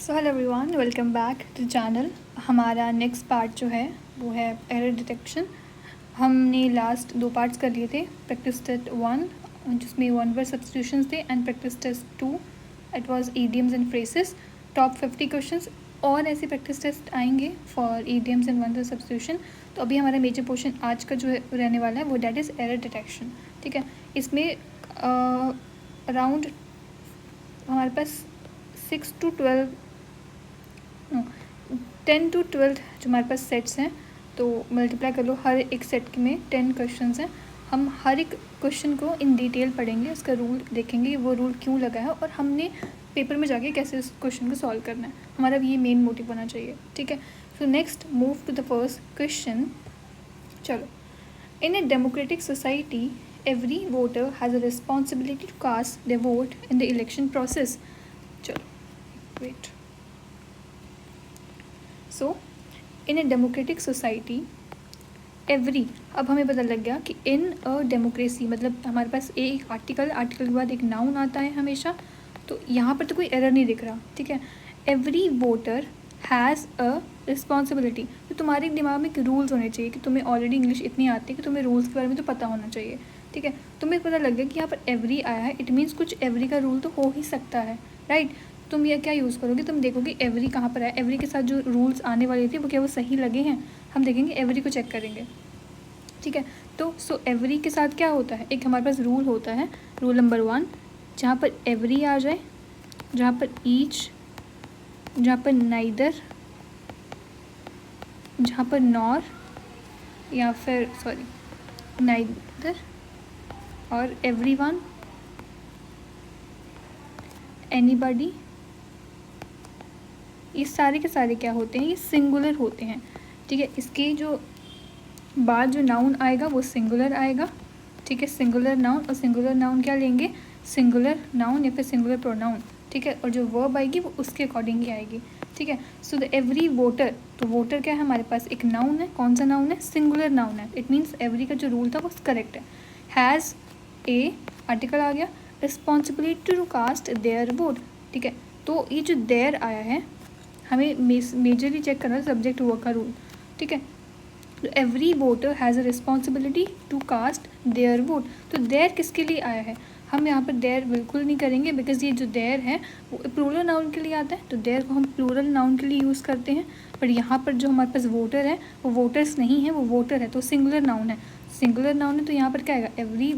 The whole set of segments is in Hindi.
So hello everyone, welcome back to channel. हमारा नेक्स्ट पार्ट जो है वो है एरर डिटेक्शन। हमने लास्ट 2 पार्ट्स कर लिए थे। प्रैक्टिस टेस्ट 1 जिसमें 1 वर्ड सब्स्टिट्यूशंस थे and practice test 2 it was idioms and phrases. Top 50 questions और ऐसे प्रैक्टिस टेस्ट आएंगे for idioms and 1 word substitution. तो अभी हमारा मेजर पोर्शन आज का जो है रहने वाला है वो डैट इज़ एरर डिटेक्शन। ठीक है, इसमें अराउंड हमारे पास 6 to 12 10 to 12 जो हमारे पास सेट्स हैं, तो मल्टीप्लाई कर लो। हर एक सेट में 10 क्वेश्चंस हैं। हम हर एक क्वेश्चन को इन डिटेल पढ़ेंगे, उसका रूल देखेंगे, वो रूल क्यों लगा है और हमने पेपर में जाके कैसे उस क्वेश्चन को सॉल्व करना है। हमारा भी ये मेन मोटिव होना चाहिए। ठीक है, so next move to the first question. चलो, in a democratic society every voter has a responsibility to cast the vote in the election process. चलो wait. So in a democratic society every, अब हमें पता लग गया कि इन अ डेमोक्रेसी मतलब हमारे पास एक आर्टिकल के बाद एक नाउन आता है हमेशा। तो यहाँ पर तो कोई एरर नहीं दिख रहा। ठीक है, every voter has a responsibility. तो तुम्हारे दिमाग में एक रूल्स होने चाहिए कि तुम्हें ऑलरेडी इंग्लिश इतनी आती है कि तुम्हें रूल्स के बारे में तो पता होना चाहिए। ठीक है, तुम्हें पता लग गया कि यहाँ पर एवरी आया है, इट मीन्स कुछ एवरी का रूल तो हो ही सकता है, राइट। तुम ये क्या यूज़ करोगे, तुम देखोगे एवरी कहाँ पर है, एवरी के साथ जो रूल्स आने वाले थे वो क्या वो सही लगे हैं। हम देखेंगे एवरी को चेक करेंगे। ठीक है, तो सो एवरी के साथ क्या होता है, एक हमारे पास रूल होता है, रूल नंबर 1, जहाँ पर एवरी आ जाए, जहाँ पर ईच, जहाँ पर नाइदर, जहाँ पर नॉर या फिर सॉरी नाइदर और एवरीवन, एनीबॉडी, ये सारे के सारे क्या होते हैं, ये सिंगुलर होते हैं। ठीक है, इसके जो बाद जो नाउन आएगा वो सिंगुलर आएगा। ठीक है, सिंगुलर नाउन, और सिंगुलर नाउन क्या लेंगे, सिंगुलर नाउन या फिर सिंगुलर प्रोनाउन। ठीक है, और जो वर्ब आएगी वो उसके अकॉर्डिंग ही आएगी। ठीक है, सो द एवरी वोटर, तो वोटर क्या है हमारे पास, एक नाउन है। कौन सा नाउन है, सिंगुलर नाउन है। इट मीन्स एवरी का जो रूल था वो करेक्ट है। हैज़ ए आर्टिकल आ गया, responsibility to cast their vote. ठीक है, तो ये जो देयर आया है हमें मेजरली चेक करना है सब्जेक्ट वर्ब का रूल। ठीक है, तो every voter has a responsibility to cast their vote. तो देयर किसके लिए आया है, हम यहाँ पर देयर बिल्कुल नहीं करेंगे बिकॉज ये जो देयर है वो प्लूरल नाउन के लिए आता है। तो देयर को हम प्लूरल नाउन के लिए यूज़ करते हैं, पर यहाँ पर जो हमारे पास वोटर है वो वोटर्स नहीं है, वो वोटर है, तो सिंगुलर नाउन है। सिंगुलर नाउन है तो यहाँ पर क्या आएगा, every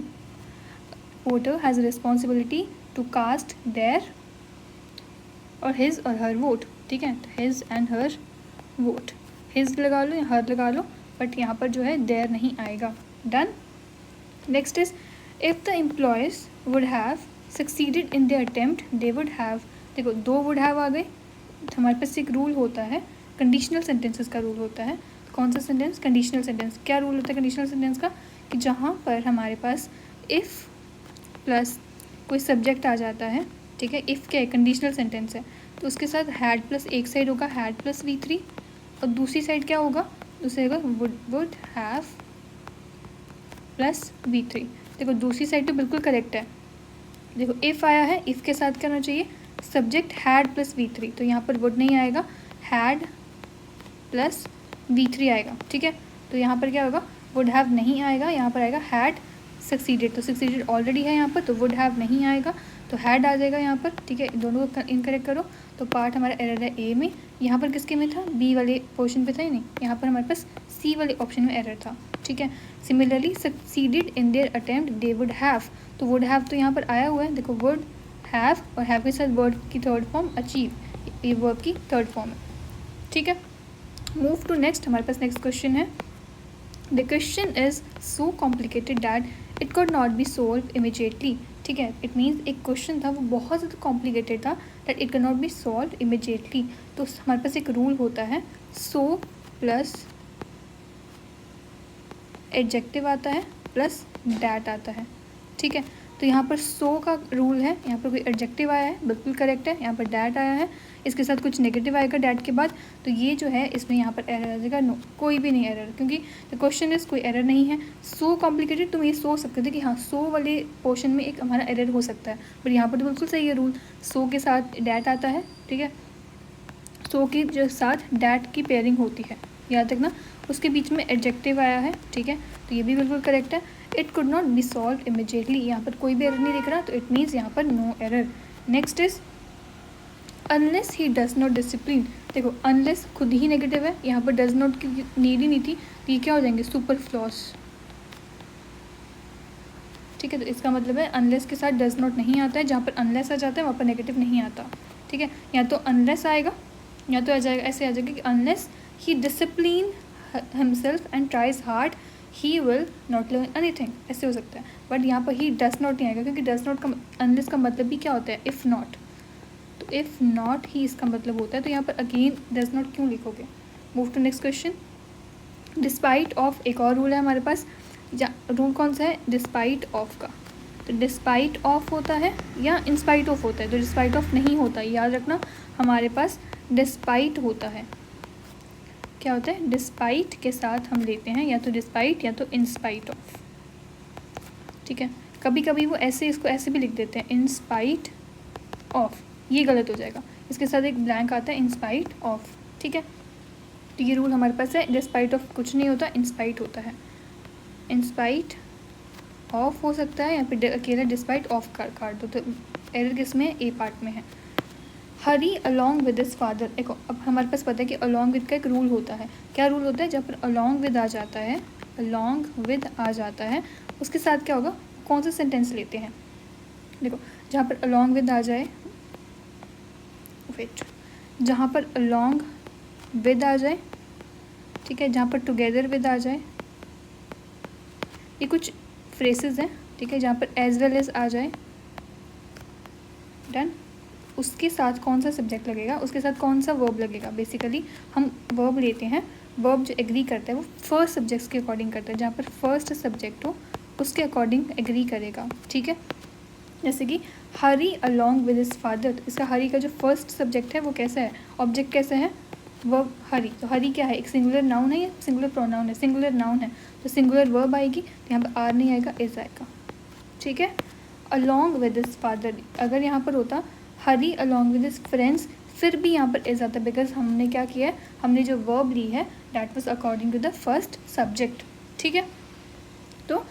voter has a responsibility to cast their और हिज और हर वोट। ठीक है, तो his and her vote, his लगा लो या हर लगा लो, बट यहाँ पर जो है देयर नहीं आएगा। Done. Next is if the employees would have succeeded in the attempt they would have. देखो 2 वुड हैव आ गए। हमारे पास एक रूल होता है, कंडीशनल सेंटेंसेस का रूल होता है। कौन सा सेंटेंस, कंडीशनल सेंटेंस। क्या रूल होता है कंडीशनल सेंटेंस का, कि जहाँ पर हमारे पास इफ़ प्लस कोई सब्जेक्ट आ जाता है। ठीक है, इफ़ क्या है, कंडीशनल सेंटेंस है, तो उसके साथ हैड प्लस एक साइड होगा हैड प्लस V3 और दूसरी साइड क्या होगा, दूसरी होगा वुड हैव प्लस V3। देखो दूसरी साइड तो बिल्कुल करेक्ट है। देखो इफ़ आया है, इफ़ के साथ क्या होना चाहिए, सब्जेक्ट हैड प्लस V3, तो यहाँ पर वुड नहीं आएगा, हैड प्लस V3 आएगा। ठीक है, तो यहाँ पर क्या होगा, वुड हैव नहीं आएगा, यहाँ पर आएगा हैड सक्सीडेड। तो सक्सीडेड ऑलरेडी है यहाँ पर, तो वुड हैव नहीं आएगा, तो हैड आ जाएगा यहाँ पर। ठीक है, दोनों को इनकरेक्ट करो। तो पार्ट हमारा एरर है ए में, यहाँ पर किसके में था, बी वाले पोर्शन पे था ही नहीं, यहाँ पर हमारे पास सी वाले ऑप्शन में एरर था। ठीक है, similarly succeeded in their attempt they would have, तो वुड हैव तो यहाँ पर आया हुआ है। देखो वुड हैव और हैव के साथ वर्ड की थर्ड फॉर्म अचीव, ये वर्ब की थर्ड फॉर्म है। ठीक है, मूव टू नेक्स्ट। हमारे पास नेक्स्ट क्वेश्चन है, the question is so complicated that it could not be solve immediately. ठीक है, इट मीन्स एक क्वेश्चन था वो बहुत ज़्यादा कॉम्प्लिकेटेड था, that it can not be solve immediately. तो हमारे पास एक रूल होता है, सो प्लस एडजेक्टिव आता है प्लस डैट आता है। ठीक है, तो यहाँ पर सो का रूल है, यहाँ पर कोई एडजेक्टिव आया है बिल्कुल करेक्ट है, यहाँ पर डैट आया है, इसके साथ कुछ नेगेटिव आएगा डैट के बाद, तो ये जो है इसमें यहाँ पर एरर आ जाएगा। नो, कोई भी नहीं एरर, क्योंकि द क्वेश्चन इज कोई एरर नहीं है। सो कॉम्प्लिकेटेड, तुम ये सोच सकते थे कि हाँ सो वाले पोर्शन में एक हमारा एरर हो सकता है, पर यहाँ पर तो बिल्कुल सही है रूल, सो के साथ डैट आता है। ठीक है, सो के जो साथ डैट की पेयरिंग होती है, याद रखना। उसके बीच में एडजेक्टिव आया है, ठीक है, तो ये भी बिल्कुल करेक्ट है। It could not be solve immediately, यहाँ पर कोई भी एरर नहीं दिख रहा, तो इट मीन्स यहाँ पर no error. Next is unless he does not discipline. देखो अनलेस खुद ही नेगेटिव है, यहाँ पर डज नॉट की नीड ही नहीं थी, तो ये क्या हो जाएंगे, सुपरफ्लूअस, ठीक है। तो इसका मतलब है अनलेस के साथ डज नॉट नहीं आता है, जहाँ पर अनलेस आ जाता है वहाँ पर नेगेटिव नहीं आता, ठीक है। या तो अनलेस आएगा या तो आ जाएगा, ऐसे आ जाएगा कि unless he discipline himself and tries hard he will not learn anything, ऐसे हो सकता है। बट यहाँ पर ही डज नॉट नहीं आएगा, क्योंकि डज नॉट का अनलेस का मतलब भी क्या होता है, इफ़ नॉट। तो इफ़ नॉट ही इसका मतलब होता है, तो यहाँ पर अगेन डज नॉट क्यों लिखोगे। Move to next question. Despite of एक और रूल है हमारे पास, या रूल कौन सा है, डिस्पाइट ऑफ का। तो डिस्पाइट ऑफ होता है या इंस्पाइट ऑफ होता है, तो डिस्पाइट ऑफ नहीं होता, याद रखना हमारे पास डिस्पाइट होता है। क्या होता है, डिस्पाइट के साथ हम लेते हैं या तो डिस्पाइट या तो इंस्पाइट ऑफ, ठीक है। कभी कभी वो ऐसे इसको ऐसे भी लिख देते हैं, इंस्पाइट ऑफ, ये गलत हो जाएगा, इसके साथ एक ब्लैंक आता है, इंस्पाइट ऑफ, ठीक है। तो ये रूल हमारे पास है, डिस्पाइट ऑफ कुछ नहीं होता, इंस्पाइट होता है। इंस्पाइट ऑफ हो सकता है, या फिर अकेला डिस्पाइट ऑफ काट दो, तो एरर किस में, ए पार्ट में है। हरी अलॉन्ग विद हिज फादर, देखो अब हमारे पास पता है कि अलॉन्ग विद का एक रूल होता है। क्या रूल होता है, जब पर अलॉन्ग विद आ जाता है, अलॉन्ग विद आ जाता है, उसके साथ क्या होगा, कौन सा सेंटेंस लेते हैं। देखो जहाँ पर अलॉन्ग विद आ जाए, वेट, जहाँ पर अलॉन्ग विद आ जाए, ठीक है, जहाँ पर टुगेदर विद आ जाए, ये कुछ फ्रेसेस हैं, ठीक है, जहाँ पर एज वेल एज आ जाए, डन। उसके साथ कौन सा सब्जेक्ट लगेगा, उसके साथ कौन सा वर्ब लगेगा। बेसिकली हम वर्ब लेते हैं, वर्ब जो एग्री करता है वो फर्स्ट सब्जेक्ट्स के अकॉर्डिंग करता है, जहाँ पर फर्स्ट सब्जेक्ट हो उसके अकॉर्डिंग एग्री करेगा, ठीक है। जैसे कि Hari along with his father, तो इसका हरी का जो फर्स्ट सब्जेक्ट है वो कैसा है, ऑब्जेक्ट कैसा है, वर्ब हरी। तो हरी क्या है, एक सिंगुलर नाउन है या सिंगुलर प्रोनाउन है, सिंगुलर नाउन है, तो सिंगुलर वर्ब आएगी, तो यहाँ पर आर नहीं आएगा, इज आएगा, ठीक है। अलॉन्ग विद हिज फादर, अगर यहाँ पर होता हरी अलॉन्ग विद हिज फ्रेंड्स, फिर भी यहाँ पर इज आता, बिकॉज हमने क्या किया है, हमने जो वर्ब ली है that was according to the first subject, ठीक है। तो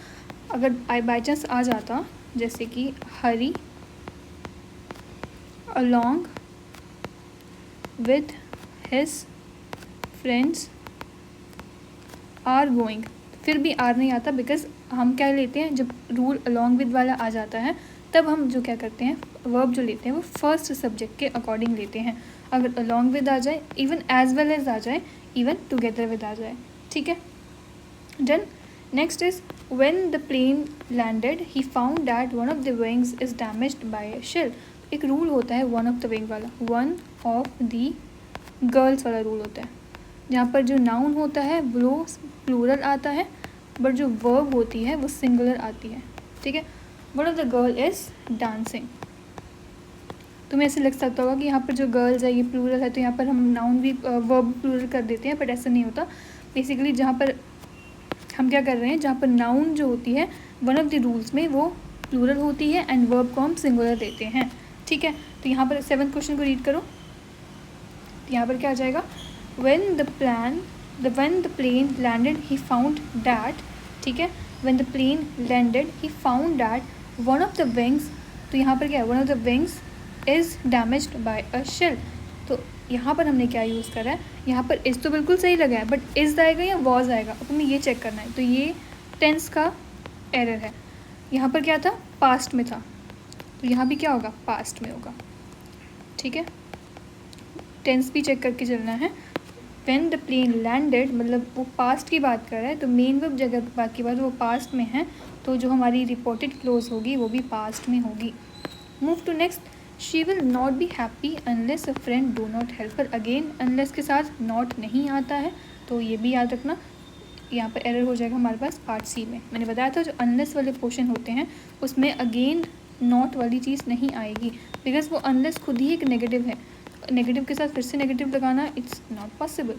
अगर बाई चांस आ जाता जैसे कि Hari along with his friends are going, फिर भी आर नहीं आता, बिकॉज हम क्या लेते हैं, जब रूल अलॉन्ग विद वाला आ जाता है तब हम जो क्या करते हैं, वर्ब जो लेते हैं वो फर्स्ट सब्जेक्ट के अकॉर्डिंग लेते हैं। अगर अलॉन्ग विद आ जाए, इवन एज वेल एज आ जाए, इवन टुगेदर विद आ जाए, ठीक है, done. Next is when the plane landed he found that one of the wings is damaged by a shell. एक रूल होता है वन ऑफ द विंग वाला, वन ऑफ द गर्ल्स वाला रूल होता है, जहाँ पर जो नाउन होता है वो प्लूरल आता है, बट जो वर्ब होती है वो सिंगुलर आती है, ठीक है। One of the girl is dancing, तुम्हें ऐसे लग सकता होगा कि यहाँ पर जो गर्ल्स है ये प्लूरल है, तो यहाँ पर हम नाउन भी वर्ब प्लूरल कर देते हैं, बट ऐसा नहीं होता। बेसिकली जहाँ पर हम क्या कर रहे हैं, जहाँ पर नाउन जो होती है वन ऑफ द रूल्स में वो प्लूरल होती है एंड वर्ब को हम सिंगुलर देते हैं, ठीक है। तो यहाँ पर 7th क्वेश्चन को रीड करो, तो यहाँ पर क्या आ जाएगा, when the plane landed he found that, ठीक है, when the plane landed he found that one of the wings, तो यहाँ पर क्या है, one of the wings is damaged by a shell। तो यहाँ पर हमने क्या यूज़ करा है, यहाँ पर इस तो बिल्कुल सही लगा है, बट इज़ आएगा या वॉज आएगा, अब हमें ये चेक करना है। तो ये टेंस का एरर है, यहाँ पर क्या था, पास्ट में था, तो यहाँ भी क्या होगा, पास्ट में होगा, ठीक है। टेंस भी चेक करके चलना है। व्हेन द प्लेन लैंडेड मतलब वो पास्ट की बात कर रहा है, तो मेन वर्ब जगह बात की बात वो पास्ट में है, तो जो हमारी रिपोर्टेड क्लोज होगी वो भी पास्ट में होगी। Move to next, she will not be happy unless a friend do not help her. Again unless के साथ नॉट नहीं आता है, तो ये भी याद रखना, यहाँ पर एरर हो जाएगा हमारे पास पार्ट सी में। मैंने बताया था जो अनलेस वाले पोर्शन होते हैं उसमें अगेन नॉट वाली चीज़ नहीं आएगी, बिकॉज वो अनलेस खुद ही एक नेगेटिव है, नेगेटिव के साथ फिर से नेगेटिव लगाना it's not possible.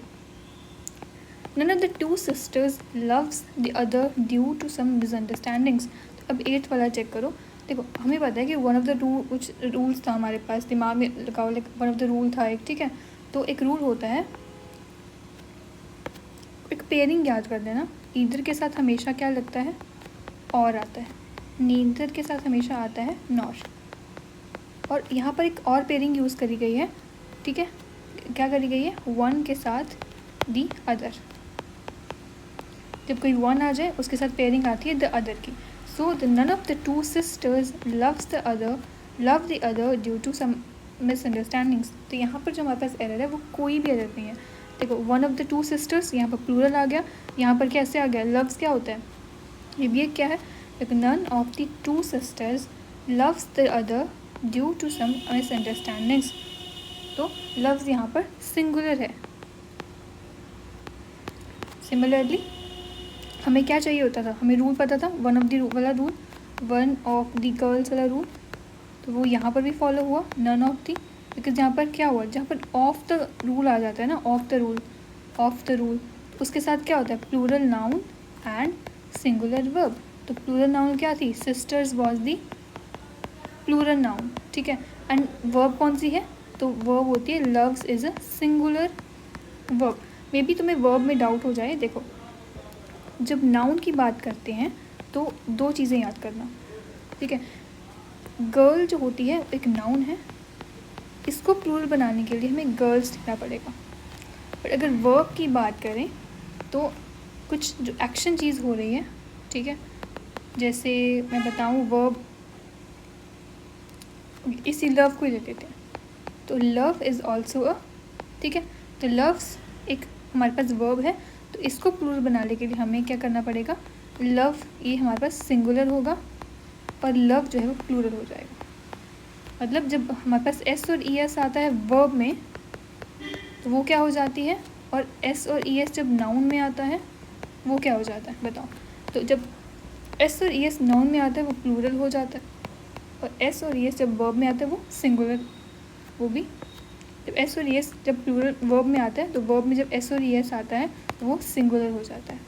None of the two sisters loves the other due to some misunderstandings. तो अब 8th वाला चेक करो, देखो हमें पता है कि वन ऑफ द रूल्स था हमारे पास, दिमाग में लगाओ, वन ऑफ द रूल था एक, ठीक है, तो एक रूल होता है, एक पेयरिंग याद कर लेना, ईदर के साथ हमेशा क्या लगता है, और आता है, नीदर के साथ हमेशा आता है नॉट। और यहाँ पर एक और पेयरिंग यूज़ करी गई है, ठीक है, क्या करी गई है, वन के साथ दी अदर। जब कोई वन आ जाए उसके साथ पेयरिंग आती है द अदर की। So the none of the two sisters love the other due to some misunderstandings. तो यहाँ पर जो हमारे पास एरर है वो कोई भी एरर नहीं है। देखो one of the two sisters, यहाँ पर प्लूरल आ गया, यहाँ पर कैसे आ गया, लव्स क्या होता है, ये भी एक क्या है, none of the two sisters loves the other due to some misunderstandings. तो लव्स यहाँ पर सिंगुलर है। सिमिलरली हमें क्या चाहिए होता था, हमें रूल पता था, वन ऑफ द वाला rule, one of the girls वाला रूल, तो वो यहाँ पर भी फॉलो हुआ, नन ऑफ दी, बिकॉज यहाँ पर क्या हुआ, जहाँ पर ऑफ द रूल आ जाता है ना, ऑफ द रूल उसके साथ क्या होता है, plural noun and singular verb. तो प्लूरल नाउन क्या थी, sisters was the plural noun, ठीक है, एंड वर्ब कौन सी है, तो वर्ब होती है loves is a singular verb. May be तुम्हें वर्ब में डाउट हो जाए, देखो जब नाउन की बात करते हैं तो दो चीज़ें याद करना, ठीक है, गर्ल जो होती है एक नाउन है, इसको प्लूरल बनाने के लिए हमें गर्ल्स लिखना पड़ेगा। पर अगर वर्ब की बात करें तो कुछ जो एक्शन चीज़ हो रही है, ठीक है, जैसे मैं बताऊँ वर्ब, इसी लव को ही ले लेते हैं, तो लव इज़ ऑल्सो अ, ठीक है, तो लव्स एक हमारे पास वर्ब है, तो इसको प्लूरल बनाने के लिए हमें क्या करना पड़ेगा, लव ये हमारे पास सिंगुलर होगा और लव जो है वो प्लूरल हो जाएगा। मतलब जब हमारे पास एस और ई एस आता है वर्ब में तो वो क्या हो जाती है, और एस और ई एस जब नाउन में आता है वो क्या हो जाता है, बताओ। तो जब एस और ई एस नाउन में आता है वो प्लूरल हो जाता है, और एस और ई एस जब वर्ब में आता है वो सिंगुलर, वो भी जब एस और ई एस जब प्लूरल वर्ब में आता है, तो वर्ब में जब एस और ई एस आता है तो वो सिंगुलर हो जाता है।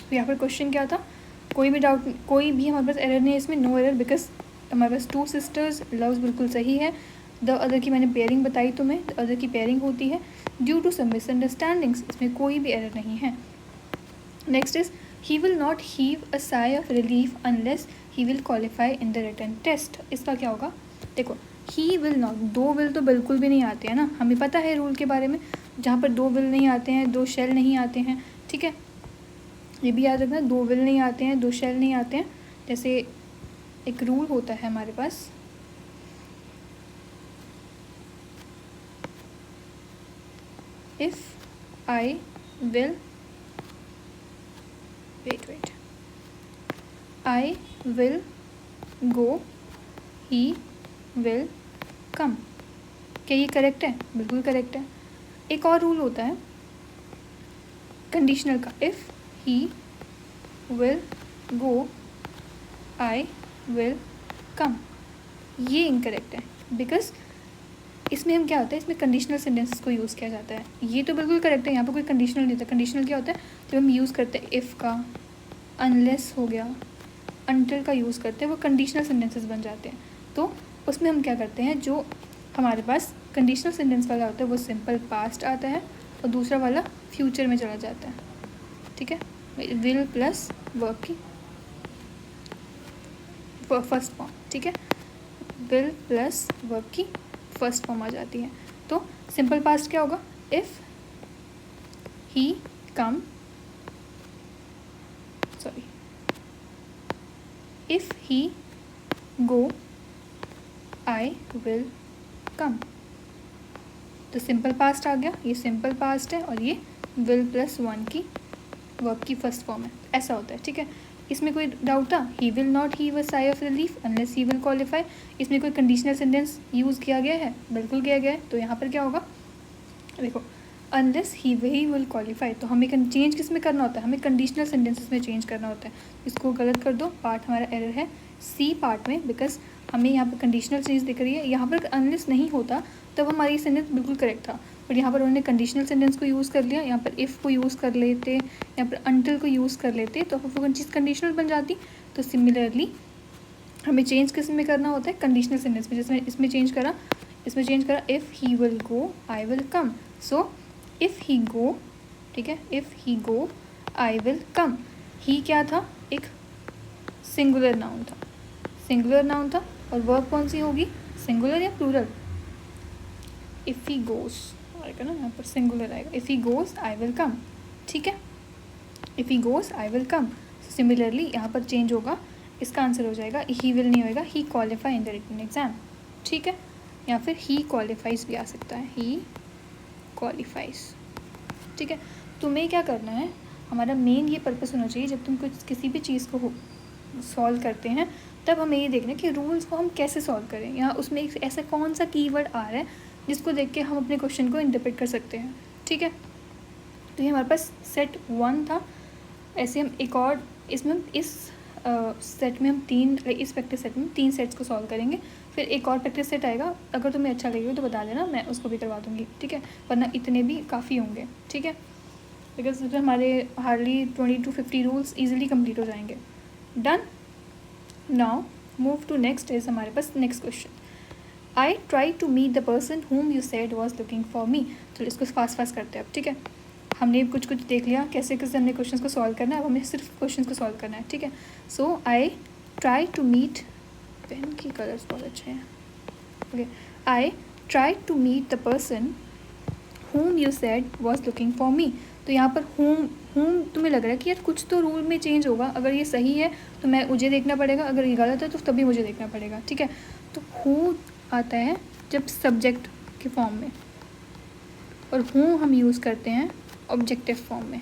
तो यहाँ पर क्वेश्चन क्या था, कोई भी डाउट, कोई भी हमारे पास एरर नहीं है इसमें, नो एरर, बिकॉज हमारे पास टू सिस्टर्स, लव्स बिल्कुल सही है। द अदर की मैंने पेयरिंग बताई तुम्हें, द अदर की पेयरिंग होती है ड्यू टू सम मिसअंडरस्टैंडिंग्स, इसमें कोई भी एरर नहीं है। Next is he will not heave a sigh of relief unless he will qualify in the written test. इसका क्या होगा, देखो ही विल नॉट, दो विल तो बिल्कुल भी नहीं आते हैं ना, हमें पता है रूल के बारे में, जहाँ पर दो विल नहीं आते हैं, दो शेल नहीं आते हैं, ठीक है, ये भी याद रखना, दो विल नहीं आते हैं, दो शेल नहीं आते हैं। जैसे एक रूल होता है हमारे पास, if I will, wait I will go he will come, क्या ये करेक्ट है, बिल्कुल करेक्ट है। एक और रूल होता है कंडीशनल का, if he will go I will कम, ये इनकरेक्ट है, बिकॉज इसमें हम क्या होता है, इसमें कंडीशनल सेंटेंसेस को यूज़ किया जाता है। ये तो बिल्कुल करेक्ट है, यहाँ पर कोई कंडीशनल नहीं होता। कंडीशनल क्या होता है, जब हम यूज़ करते हैं इफ़ का, अनलेस हो गया, अनटिल का यूज़ करते हैं, वो कंडीशनल सेंटेंसेस बन जाते हैं। तो उसमें हम क्या करते हैं, जो हमारे पास कंडीशनल सेंटेंस वाला होता है वो सिंपल पास्ट आता है और दूसरा वाला फ्यूचर में चला जाता है, ठीक है, विल प्लस वर्ब की फर्स्ट फॉर्म, ठीक है, विल प्लस वर्ब की फर्स्ट फॉर्म आ जाती है। तो सिंपल पास्ट क्या होगा, if he come, sorry, if he go I will कम। तो सिंपल पास्ट आ गया, ये सिंपल पास्ट है और ये विल प्लस वन की वर्ब की फर्स्ट फॉर्म है, ऐसा होता है, ठीक है। इसमें कोई डाउट था, ही will not heave a sigh of relief unless he will qualify, इसमें कोई कंडीशनल सेंटेंस यूज़ किया गया है, बिल्कुल किया गया है। तो यहाँ पर क्या होगा, देखो अनलेस ही विल क्वालिफाई, तो हमें चेंज किस में करना होता है, हमें कंडीशनल सेंटेंसेस में चेंज करना होता है। इसको गलत कर दो, पार्ट हमारा एरर है सी पार्ट में, बिकॉज हमें यहाँ पर कंडीशनल चीज़ दिख रही है, यहाँ पर अनलेस नहीं होता तब हमारी सेंटेंस बिल्कुल करेक्ट था, बट यहाँ पर उन्होंने कंडीशनल सेंटेंस को यूज़ कर लिया, यहाँ पर इफ़ को यूज़ कर लेते, यहाँ पर अनटिल को यूज़ कर लेते, तो वो चीज़ कंडीशनल बन जाती। तो सिमिलरली हमें चेंज किस में करना होता है, कंडीशनल सेंटेंस में, जैसे इसमें चेंज करा, इसमें चेंज करा, if he will go I will come. So if he go, ठीक है, if he go I will कम। ही क्या था, एक सिंगुलर नाउन था, सिंगुलर नाउन था, और वर्ब कौन सी होगी, सिंगुलर या प्लूरल, इफ़ ही गोस आएगा ना, यहाँ पर सिंगुलर आएगा, if he goes I will कम, ठीक है, if he goes I will come. Similarly यहाँ पर चेंज होगा, इसका आंसर हो जाएगा, ही विल नहीं होएगा, he qualify in the written exam, ठीक है, या फिर ही क्वालिफाइज भी आ सकता है, ही क्वालिफाइज, ठीक है। तुम्हें क्या करना है, हमारा मेन ये पर्पस होना चाहिए, जब तुम कुछ किसी भी चीज़ को सॉल्व करते हैं तब हमें ये देखना है कि रूल्स को हम कैसे सॉल्व करें, या उसमें एक ऐसा कौन सा कीवर्ड आ रहा है जिसको देख के हम अपने क्वेश्चन को इंटरप्रेट कर सकते हैं, ठीक है। तो ये हमारे पास सेट 1 था। ऐसे हम एक और इसमें हम इस सेट में हम इस प्रैक्टिस सेट में 3 सेट्स को सॉल्व करेंगे, फिर एक और प्रैक्टिस सेट आएगा, अगर तुम्हें अच्छा लगेगा तो बता देना, मैं उसको भी करवा दूँगी, ठीक है, वरना इतने भी काफ़ी होंगे, ठीक है, बिकॉज हमारे hardly 20 to 50 rules easily complete हो जाएंगे। Done. Now move to next is हमारे पास next question, I try to meet the person whom you said was looking for me। चलो इसको फास्ट करते हैं अब, ठीक है, हमने कुछ देख लिया कैसे कैसे हमने क्वेश्चन को सॉल्व करना है, अब हमें सिर्फ क्वेश्चन को सॉल्व करना है, ठीक है। So I try to meet, pen की कलर्स बहुत अच्छे हैं, okay, I try to meet the person whom you said was looking for me। तो यहाँ पर whom तुम्हें लग रहा है कि यार कुछ तो रूल में चेंज होगा, अगर ये सही है तो मैं मुझे देखना पड़ेगा, अगर ये गलत है तो तभी मुझे देखना पड़ेगा, ठीक है। तो who आता है जब सब्जेक्ट के फॉर्म में, और whom हम यूज़ करते हैं ऑब्जेक्टिव फॉर्म में,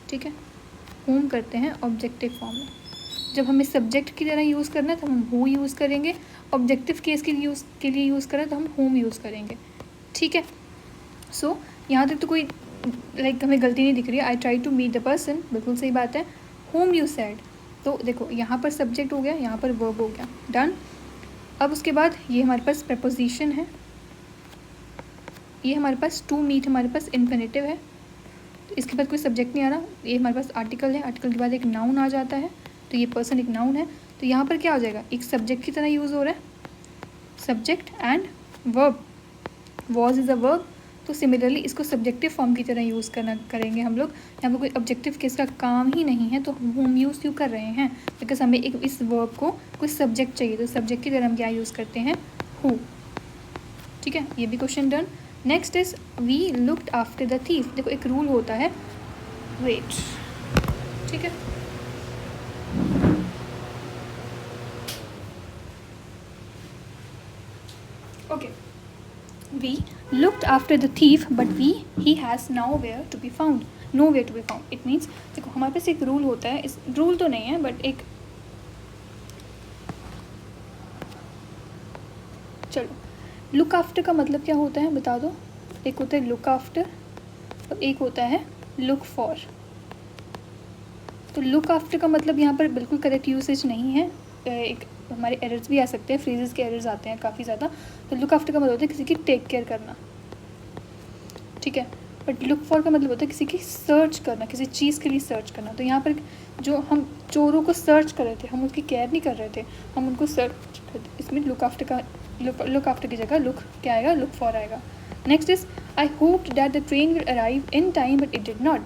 ठीक है, whom करते हैं ऑब्जेक्टिव फॉर्म में। जब हमें सब्जेक्ट की तरह यूज़ करना है तो हम who यूज़ करेंगे, ऑब्जेक्टिव केस के लिए यूज़ करें तो हम whom यूज़ करेंगे, ठीक है। सो यहाँ तक तो कोई हमें गलती नहीं दिख रही है, I try to meet the person, बिल्कुल सही बात है, whom you said। तो देखो यहाँ पर सब्जेक्ट हो गया, यहाँ पर वर्ब हो गया, डन। अब उसके बाद ये हमारे पास प्रपोजिशन है, ये हमारे पास टू मीट हमारे पास इन्फिनेटिव है, तो इसके बाद कोई सब्जेक्ट नहीं आ रहा, ये हमारे पास आर्टिकल है, आर्टिकल के बाद एक नाउन आ जाता है, तो ये पर्सन एक नाउन है, तो यहाँ पर क्या हो जाएगा, एक सब्जेक्ट की तरह यूज़ हो रहा है, subject and verb, was is a verb, तो सिमिलरली इसको सब्जेक्टिव फॉर्म की तरह यूज़ करेंगे हम लोग। यहाँ पर कोई ऑब्जेक्टिव केस का काम ही नहीं है, तो हम यूज़ क्यों कर रहे हैं, बिकॉज हमें एक इस वर्ब को कोई सब्जेक्ट चाहिए, तो सब्जेक्ट की तरह हम क्या यूज़ करते हैं, हु, ठीक है, ये भी question done. Next is we looked after the thief. देखो एक रूल होता है, वेट, ठीक है, okay, we looked after the thief but he has nowhere to be found, nowhere to be found। it means देखो हमारे पास एक रूल होता है, इस रूल तो नहीं है बट एक, चलो लुक आफ्टर का मतलब क्या होता है बता दो। एक होता है लुक आफ्टर और एक होता है लुक फॉर। तो लुक आफ्टर का मतलब यहाँ पर बिल्कुल करेक्ट यूसेज नहीं है, एक हमारे एरर्स भी आ सकते हैं, फ्रेजेस के एरर्स आते हैं काफ़ी ज़्यादा। तो लुक आफ्टर का मतलब होता है किसी की टेक केयर करना, ठीक है, बट लुक फॉर का मतलब होता है किसी की सर्च करना, किसी चीज़ के लिए सर्च करना। तो यहाँ पर जो हम चोरों को सर्च कर रहे थे, हम उसकी केयर नहीं कर रहे थे, हम उनको सर्च कर, इसमें लुक आफ्टर का लुक आफ्टर की जगह लुक क्या आएगा, लुक फॉर आएगा। Next is I hoped that the train will arrive in time but it did not.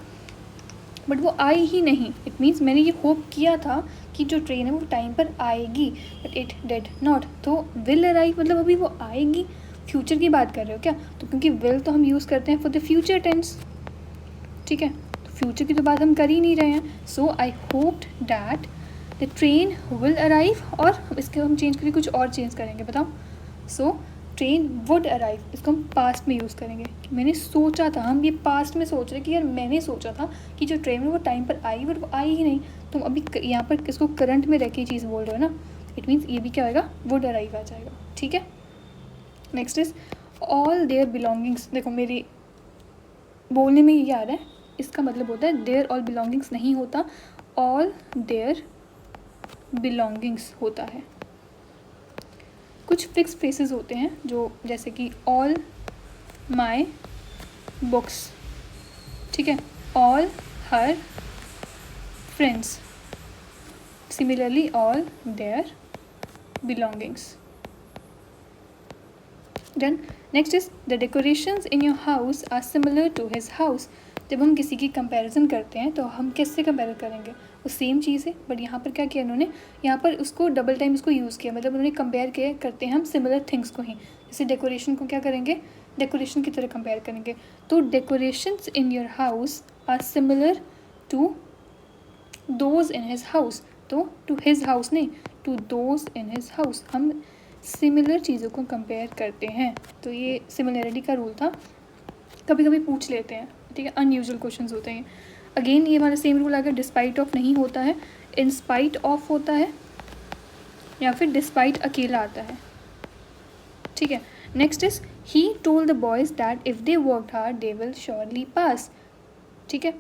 But वो आई ही नहीं, इट मीन्स मैंने ये होप किया था कि जो ट्रेन है वो टाइम पर आएगी, बट इट डिड नॉट। तो विल अराइव मतलब अभी वो आएगी, फ्यूचर की बात कर रहे हो क्या, तो क्योंकि विल तो हम यूज़ करते हैं फॉर द फ्यूचर टेंस, ठीक है, तो फ्यूचर की तो बात हम कर ही नहीं रहे हैं। So I hoped that the train will arrive, और इसके हम चेंज करके कुछ और चेंज करेंगे, बताओ। सो ट्रेन वुड अराइव, इसको हम पास्ट में यूज़ करेंगे, मैंने सोचा था, हम ये पास्ट में सोच रहे कि यार मैंने सोचा था कि जो ट्रेन है वो टाइम पर आई, बट वो आई ही नहीं। तुम अभी यहाँ पर किसको करंट में रह के चीज़ बोल रहे हो ना, इट मीन्स ये भी क्या होगा, वुड अराइव आ जाएगा, ठीक है। Next is all their belongings. देखो मेरी बोलने में ये आ रहा है, इसका मतलब होता है देयर ऑल बिलोंगिंग्स नहीं होता, ऑल देयर बिलोंगिंग्स होता है। कुछ फिक्स फ्रेसेस होते हैं जो जैसे कि ऑल माई बुक्स, ठीक है, all her friends, similarly all their belongings. Done. Next is the decorations in your house are similar to his house. जब हम किसी की कंपैरिजन करते हैं तो हम किससे कंपेयर करेंगे, वो सेम चीज़ है, बट यहाँ पर क्या किया इन्होंने, यहाँ पर उसको डबल टाइम इसको यूज़ किया, मतलब उन्होंने कंपेयर किया, करते हैं हम सिमिलर थिंग्स को ही। जैसे डेकोरेशन को क्या करेंगे, डेकोरेशन की तरह कंपेयर करेंगे। तो decorations in your house are similar to those in his house. तो टू हिज हाउस नहीं, to those in his house. हम सिमिलर चीज़ों को कंपेयर करते हैं। तो ये सिमिलरिटी का रूल था, कभी कभी पूछ लेते हैं, ठीक है, अनयूजुअल क्वेश्चंस होते हैं। अगेन ये हमारा सेम रूल आ गया, डिस्पाइट ऑफ नहीं होता है, इन स्पाइट ऑफ होता है, या फिर डिस्पाइट अकेला आता है, ठीक है। Next is he told the boys that if they work hard they will surely pass, ठीक है।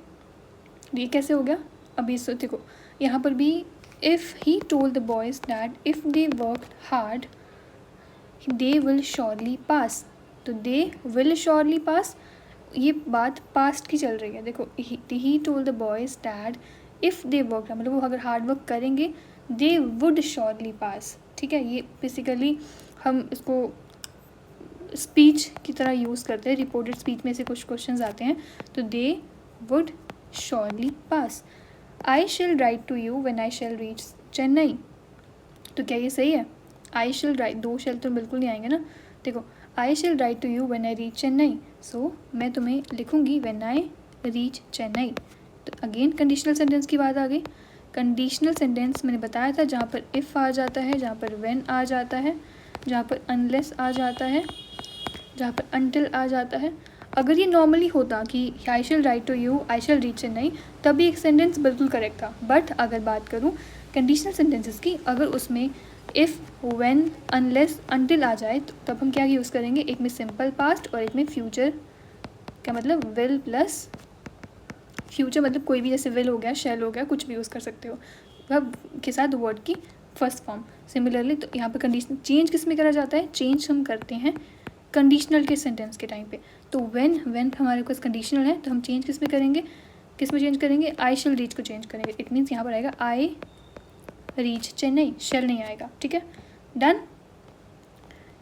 ये कैसे हो गया, अभी सो देखो यहाँ पर भी if he told the boys that if they work hard they will surely pass. तो दे विल श्योरली पास, ये बात पास्ट की चल रही है। देखो ही told the boys that if they work, मतलब वो अगर हार्ड वर्क करेंगे दे वुड श्योरली पास, ठीक है। ये बेसिकली हम इसको स्पीच की तरह यूज़ करते हैं, रिपोर्टेड स्पीच में से कुछ क्वेश्चंस आते हैं। तो they would surely pass. I shall write to you when I shall reach Chennai. तो क्या ये सही है, आई शेल राइट, दो शेल तो बिल्कुल नहीं आएंगे ना। देखो I shall write to you when I reach Chennai, so मैं तुम्हें लिखूंगी व्हेन आई रीच चेन्नई। तो अगेन कंडीशनल सेंटेंस की बात आ गई। कंडीशनल सेंटेंस मैंने बताया था जहाँ पर इफ़ आ जाता है, जहाँ पर व्हेन आ जाता है, जहाँ पर अनलेस आ जाता है, जहाँ पर अनटिल आ जाता है। अगर ये नॉर्मली होता कि I shall write to you I shall reach Chennai, तभी एक सेंटेंस बिल्कुल करेक्ट था। बट अगर बात करूँ कंडीशनल सेंटेंसेस की, अगर उसमें इफ़ व्हेन अनलेस अनटिल आ जाए तो तब हम क्या यूज़ करेंगे, एक में सिंपल पास्ट और एक में फ्यूचर का मतलब विल प्लस फ्यूचर, मतलब कोई भी, जैसे विल हो गया, शेल हो गया, कुछ भी यूज़ कर सकते हो वह के साथ वर्ड की फर्स्ट फॉर्म। सिमिलरली तो यहाँ पर कंडीशन चेंज किस में करा जाता है, चेंज हम करते हैं कंडीशनल के सेंटेंस के टाइम पे। तो व्हेन हमारे पास कंडीशनल है तो हम चेंज किस में करेंगे, किस में चेंज करेंगे, आई शेल रीच को चेंज करेंगे। इट मीन्स यहाँ पर आएगा आई रीच चेन्नई, शेल नहीं आएगा, ठीक है। Done.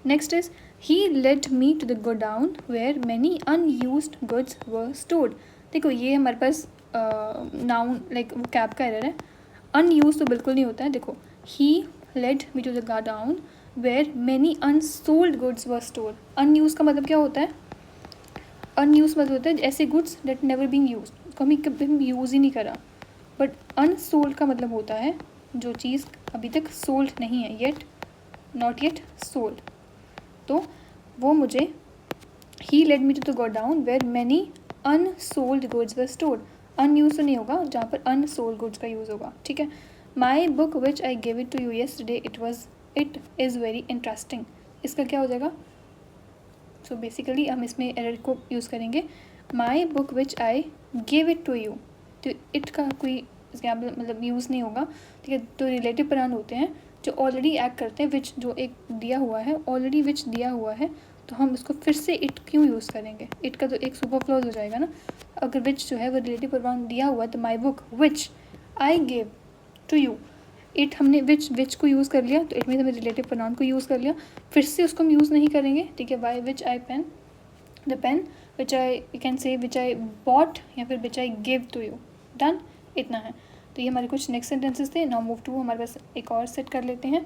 Next is he led me to the godown where many unused goods were stored. देखो ये हमारे पास नाउन लाइक वो कैब का एरर है, अनयूज तो बिल्कुल नहीं होता है। देखो he led me to the godown where many unsold goods were stored. Unuse का मतलब क्या होता है, अनयूज मतलब होता है ऐसे goods that never been use, कभी हम यूज़ ही नहीं करा। बट अनसोल्ड का मतलब होता है जो चीज़ अभी तक सोल्ड नहीं है, येट नॉट येट सोल्ड। तो वो मुझे he led me to the godown where many unsold goods were stored. Unuse तो नहीं होगा, जहाँ पर अनसोल्ड गुड्स का यूज़ होगा, ठीक है। My book which I give it to you yesterday it is very interesting. इसका क्या हो जाएगा, सो बेसिकली हम इसमें एरर को यूज़ करेंगे, my book which I give it to you. तो इट का कोई इसका मतलब यूज़ नहीं होगा, ठीक है। तो रिलेटिव प्रोनाउन होते हैं जो ऑलरेडी एक्ट करते हैं, विच जो एक दिया हुआ है, ऑलरेडी विच दिया हुआ है, तो हम इसको फिर से इट क्यों यूज़ करेंगे, इट का तो एक सुपर क्लॉज हो जाएगा ना। अगर विच जो है वो रिलेटिव प्रोनाउन दिया हुआ है तो my book which I give to you, it हमने विच को यूज़ कर लिया, तो इट मीन्स हमने रिलेटिव प्रोनाउन को यूज़ कर लिया, फिर से उसको हम यूज़ नहीं करेंगे, ठीक है। By which I pen, the pen which I you can say which I bought, या फिर which I give to you. Done, इतना है। तो ये हमारे कुछ नेक्स्ट सेंटेंसेस थे। नाउ मूव टू, हमारे पास एक और सेट कर लेते हैं।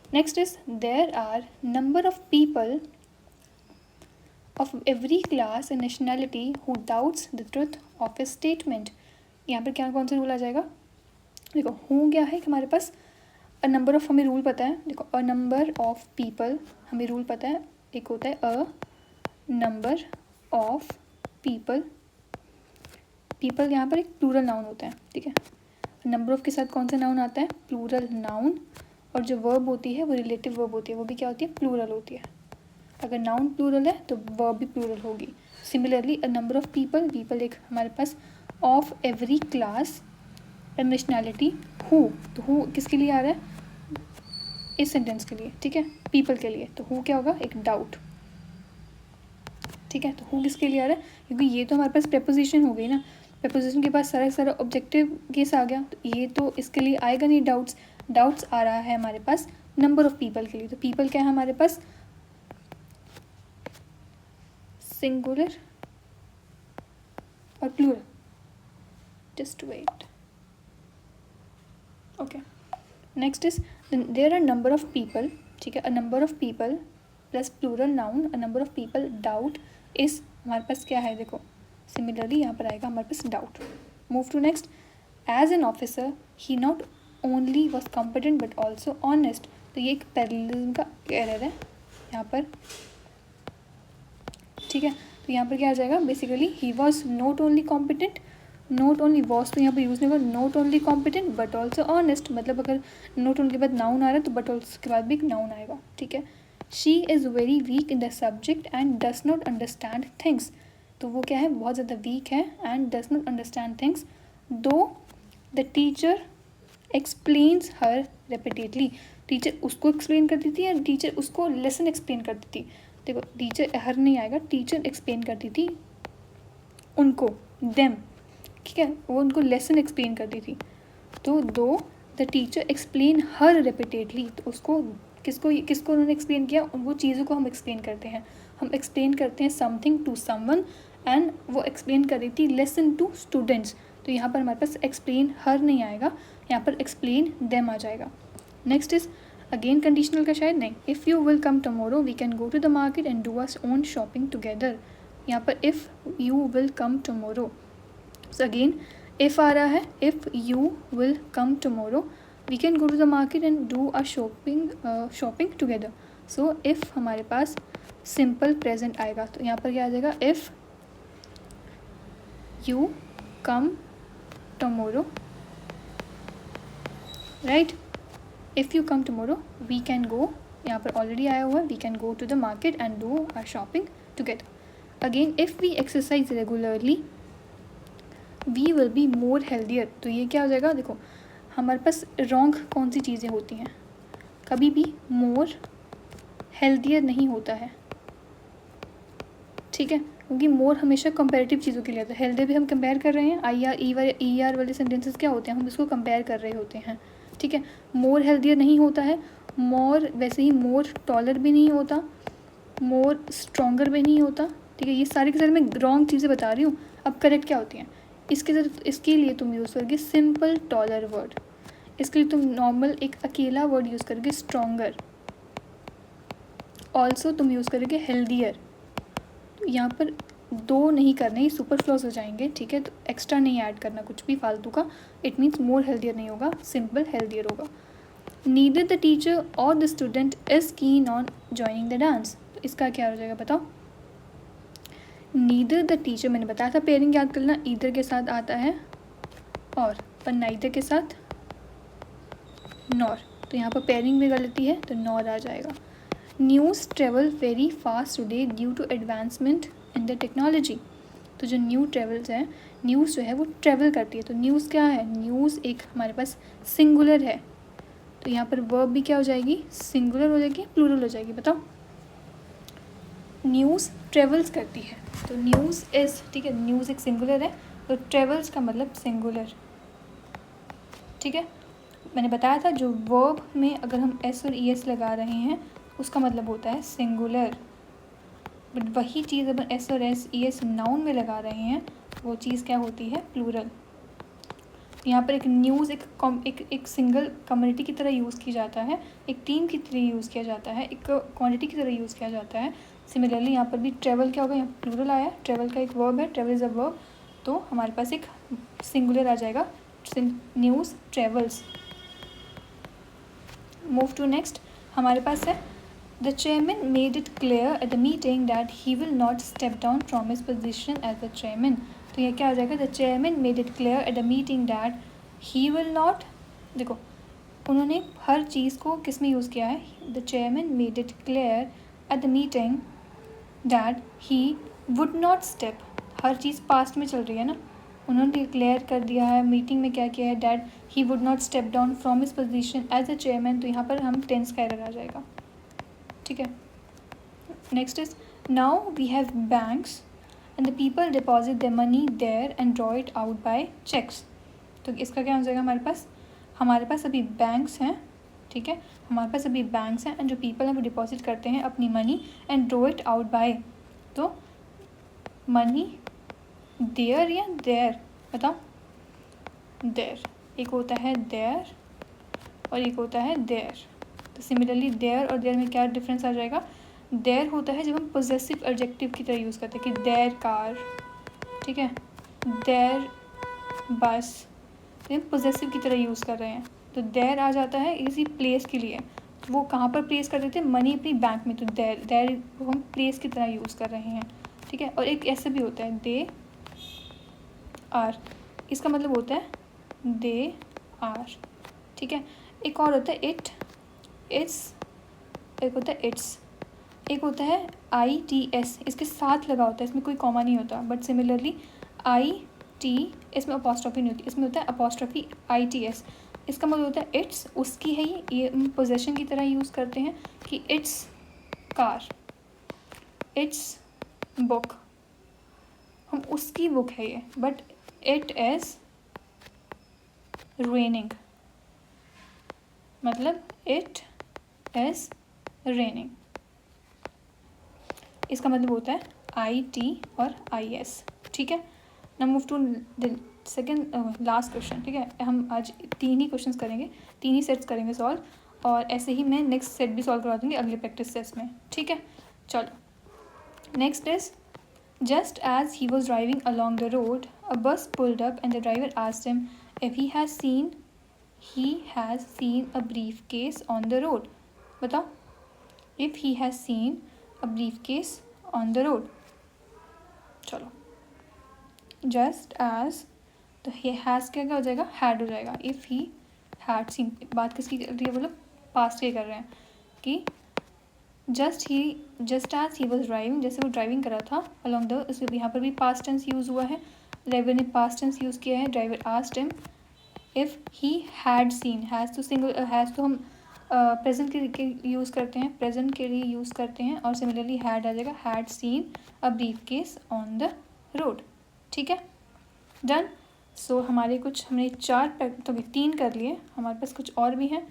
Next is there are number of people of every class and nationality who doubts the truth of a statement. यहाँ पर क्या कौन सा रूल आ जाएगा, देखो हूँ क्या है हमारे पास, अ नंबर ऑफ हमें रूल पता है। देखो अ नंबर ऑफ पीपल हमें रूल पता है, एक होता है अ नंबर ऑफ पीपल, पीपल यहाँ पर एक प्लूरल नाउन होता है, ठीक है। नंबर ऑफ के साथ कौन सा नाउन आता है, प्लूरल नाउन, और जो वर्ब होती है वो रिलेटिव वर्ब होती है, वो भी क्या होती है, प्लूरल होती है। अगर नाउन प्लूरल है तो वर्ब भी प्लूरल होगी। Similarly a number of people, people एक हमारे पास of every class and nationality who, तो हु किसके लिए आ रहा है, इस सेंटेंस के लिए, ठीक है, पीपल के लिए। तो हु क्या होगा, एक डाउट, ठीक है। तो हु किसके लिए आ रहा है, क्योंकि ये तो हमारे पास प्रेपोजिशन हो गई ना, प्रेपोजिशन के पास सारा ऑब्जेक्टिव केस आ गया, तो ये तो इसके लिए आएगा नहीं डाउट्स आ रहा है हमारे पास नंबर ऑफ पीपल के लिए। तो पीपल क्या है हमारे पास, सिंगुलर और plural, just wait. Okay, next is there are number of people, ठीक है, a number of people plus plural noun, a number of people doubt is हमारे पास क्या है, देखो सिमिलरली यहाँ पर आएगा हमारे पास doubt. Move to next. As an officer he not only was competent but also honest. तो ये एक पैरेललिज्म का एरर है यहाँ पर, ठीक है. तो यहाँ पर क्या आ जाएगा, basically he was not only competent, not only was तो यहाँ पर यूज़ नहीं होगा, not only competent but also honest, मतलब अगर नॉट ओनली के बाद नाउन आ रहा है तो बट ऑल्सो के बाद भी एक नाउन आएगा, ठीक है. She is very weak in the subject and does not understand things. तो वो क्या है, बहुत ज़्यादा वीक है and does not understand things. Though the teacher explains her repeatedly. Teacher उसको एक्सप्लेन करती थी या टीचर उसको लेसन एक्सप्लेन करती थी. देखो टीचर हर नहीं आएगा, टीचर एक्सप्लेन करती थी उनको, देम, ठीक है, वो उनको लेसन एक्सप्लेन करती थी. तो दो the teacher explain her repeatedly, तो उसको किसको उन्होंने एक्सप्लेन किया, वो चीज़ों को हम एक्सप्लेन करते हैं. हम एक्सप्लेन करते हैं समथिंग टू समवन एंड वो एक्सप्लेन कर रही थी लेसन टू स्टूडेंट्स. तो यहाँ पर हमारे पास एक्सप्लेन हर नहीं आएगा, यहाँ पर एक्सप्लेन देम आ जाएगा. नेक्स्ट इज अगेन कंडीशनल का शायद नहीं. If you will come tomorrow we can go to the market and do us own shopping together. यहाँ पर if you will come tomorrow, so again if आ रहा है. If you will come tomorrow we can go to the market and do a shopping together. So if हमारे पास सिंपल प्रेजेंट आएगा, तो यहाँ पर क्या आ जाएगा, if you come tomorrow, right. If you come tomorrow we can go, यहाँ पर ऑलरेडी आया हुआ है, we can go to the market and do our shopping together. Again if we exercise regularly we will be more healthier. तो ये क्या हो जाएगा, देखो हमारे पास रॉन्ग कौन सी चीज़ें होती हैं, कभी भी मोर हेल्दियर नहीं होता है, ठीक है, क्योंकि मोर हमेशा कंपैरेटिव चीज़ों के लिए आता है. हेल्दी भी हम कंपेयर कर रहे हैं, आई आर ई आर वाले सेंटेंसेस क्या होते हैं, हम इसको कंपेयर कर रहे होते हैं, ठीक है. मोर हेल्दियर नहीं होता है, मोर वैसे ही मोर टॉलर भी नहीं होता, मोर स्ट्रॉन्गर भी नहीं होता, ठीक है. ये सारी के सारे मैं रॉन्ग चीज़ें बता रही हूँ. अब करेक्ट क्या होती हैं, इसके लिए तुम यूज़ करोगे सिंपल टॉलर वर्ड, इसके लिए तुम नॉर्मल एक अकेला वर्ड यूज़ करोगे स्ट्रॉन्गर, ऑल्सो तुम यूज़ करोगे हेल्दियर. तो यहाँ पर दो नहीं करने, सुपर फ्लॉज हो जाएंगे, ठीक है. तो एक्स्ट्रा नहीं ऐड करना कुछ भी फालतू का. इट मीन्स मोर हेल्दियर नहीं होगा, सिंपल हेल्दियर होगा. नीदर द टीचर और the student is keen on joining the dance. तो इसका क्या हो जाएगा बताओ. नीदर द टीचर, मैंने बताया था पेयरिंग याद करना, ईदर के साथ आता है और, पर नाइदर के साथ नॉर. तो यहाँ पर पेयरिंग में गलती है तो नॉर आ जाएगा. News travel very fast today due to advancement in the technology. तो जो न्यू ट्रेवल्स है, न्यूज़ जो है वो ट्रेवल करती है. तो न्यूज़ क्या है, न्यूज़ एक हमारे पास सिंगुलर है, तो यहाँ पर वर्ब भी क्या हो जाएगी, सिंगुलर हो जाएगी, प्लूरल हो जाएगी, बताओ. न्यूज़ ट्रेवल्स करती है, तो न्यूज़ इज़, ठीक है, न्यूज़ एक सिंगुलर है, तो ट्रेवल्स का मतलब सिंगुलर, ठीक है. मैंने बताया था जो वर्ब में अगर हम एस और ई एस लगा रहे हैं उसका मतलब होता है सिंगुलर, बट वही चीज़ अगर एस और एस ई एस नाउन में लगा रहे हैं वो चीज़ क्या होती है, प्लूरल. यहाँ पर एक न्यूज़ एक सिंगल कम्युनिटी की तरह यूज़ किया जाता है, एक टीम की तरह यूज़ किया जाता है, एक क्वांटिटी की तरह यूज़ किया जाता है. सिमिलरली यहाँ पर भी ट्रेवल क्या होगा, यहाँ प्लूरल आया, ट्रेवल का एक वर्ब है, ट्रेवल इज़ अ वर्ब, तो हमारे पास एक सिंगुलर आ जाएगा, news travels. Move to next. हमारे पास है the chairman made it clear at the meeting that he will not step down from his position as the chairman. तो ये क्या आ जाएगा, the chairman made it clear at the meeting that he will not. देखो उन्होंने हर चीज़ को किस में यूज़ किया है, the chairman made it clear at the meeting that he would not step. Her cheese past में चल रही है ना, उन्होंने डिक्लेयर कर दिया है मीटिंग में क्या किया है, that he would not step down from his position as a chairman. तो यहाँ पर हम टेंस का एरर आ जाएगा, ठीक है. Next is now we have banks and the people deposit the money there and draw it out by cheques. तो इसका क्या हो जाएगा, हमारे पास अभी बैंक्स हैं, ठीक है, हमारे पास अभी बैंक्स हैं एंड जो पीपल हैं वो डिपॉजिट करते हैं अपनी money and draw it out bye. तो मनी देयर या देयर, बताओ, देयर। एक होता है देयर और एक होता है देयर। तो सिमिलरली देयर और देयर में क्या डिफरेंस आ जाएगा? देयर होता है जब हम पोजेसिव एडजेक्टिव की तरह यूज़ करते हैं कि देयर कार, ठीक है, देयर बस, तो हम पोजेसिव की तरह यूज़ कर रहे हैं। तो देयर आ जाता है इसी प्लेस के लिए, तो वो कहाँ पर प्लेस कर देते हैं? मनी अपनी बैंक में, तो देयर, देयर को हम प्लेस की तरह यूज़ कर रहे हैं, ठीक है। और एक ऐसे भी होता है दे आर, इसका मतलब होता है दे आर, ठीक है। एक और होता है इट, इट्स, एक होता है इट्स, एक होता है आई टी एस, इसके साथ लगा होता है, इसमें कोई कॉमा नहीं होता। बट सिमिलरली आई टी, इसमें अपॉस्ट्रॉफी नहीं होती, इसमें होता है अपॉस्ट्रॉफी आई टी एस। इसका मतलब होता है इट्स, उसकी है ये हम पोजेशन की तरह यूज़ करते हैं कि इट्स कार, इट्स बुक, हम उसकी बुक है ये। बट इट इज़ रेनिंग, मतलब इट इज़ रेनिंग, इसका मतलब होता है आई टी और आई एस, ठीक है। ना move to second last question, ठीक है। हम आज 3 ही क्वेश्चंस करेंगे, 3 ही सेट्स करेंगे सॉल्व, और ऐसे ही मैं नेक्स्ट सेट भी सॉल्व करवा दूँगी अगले प्रैक्टिस सेट्स में, ठीक है। चलो, next is just as he was driving along the road a bus pulled up and the driver asked him if he has seen a briefcase on the road. बताओ, if he has seen a briefcase on the road. चलो, जस्ट एज, तो ये हैज़ क्या हो जाएगा? हैड हो जाएगा। इफ़ ही हैड सीन, बात किसकी कर रही है? बोलो, पास्ट की कर रहे हैं कि just as he was driving, जैसे वो ड्राइविंग कर रहा था अलॉन्ग द, इस यहाँ पर भी पास्ट टेंस यूज़ हुआ है, ड्राइवर ने पास्ट टेंस यूज़ किया है। Driver asked him if he had seen, has तो सिंगल, हैज़ तो हम प्रेजेंट के यूज़ करते हैं, प्रेजेंट के लिए यूज़ करते हैं, और सिमिलरली हैड आ जाएगा, had seen a briefcase on the road, ठीक है। डन। सो हमारे कुछ, हमने 4 तो 3 कर लिए, हमारे पास कुछ और भी हैं,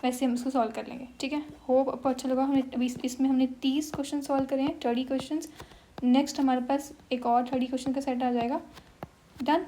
वैसे हम इसको सॉल्व कर लेंगे, ठीक है। होप आपको अच्छा लगा। हमने अभी इसमें हमने 30 क्वेश्चन सॉल्व करे हैं, 30 क्वेश्चन। नेक्स्ट हमारे पास एक और 30 क्वेश्चन का सेट आ जाएगा। डन।